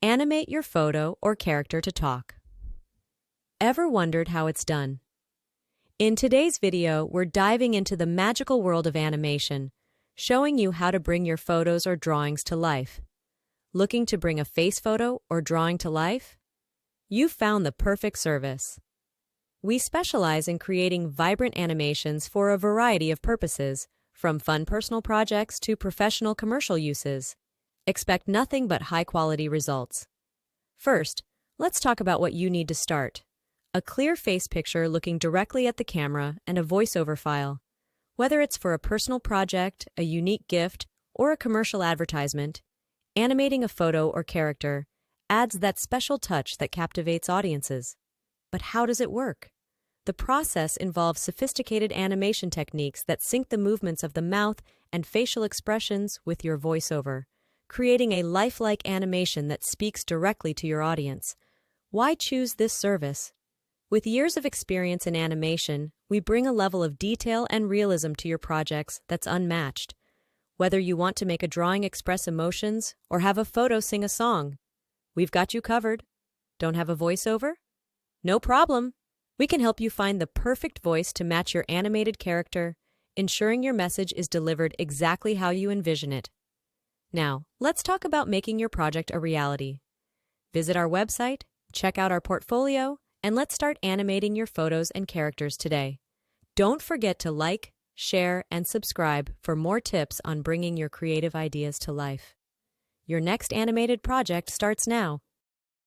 Animate your photo or character to talk. Ever wondered how it's done? In today's video, we're diving into the magical world of animation, showing you how to bring your photos or drawings to life. Looking to bring a face photo or drawing to life? You've found the perfect service. We specialize in creating vibrant animations for a variety of purposes, from fun personal projects to professional commercial uses. Expect nothing but high-quality results. First, let's talk about what you need to start. A clear face picture looking directly at the camera and a voiceover file. Whether it's for a personal project, a unique gift, or a commercial advertisement, animating a photo or character adds that special touch that captivates audiences. But how does it work? The process involves sophisticated animation techniques that sync the movements of the mouth and facial expressions with your voiceover, creating a lifelike animation that speaks directly to your audience. Why choose this service? With years of experience in animation, we bring a level of detail and realism to your projects that's unmatched. Whether you want to make a drawing express emotions or have a photo sing a song, we've got you covered. Don't have a voiceover? No problem. We can help you find the perfect voice to match your animated character, ensuring your message is delivered exactly how you envision it. Now, let's talk about making your project a reality. Visit our website, check out our portfolio, and let's start animating your photos and characters today. Don't forget to like, share, and subscribe for more tips on bringing your creative ideas to life. Your next animated project starts now.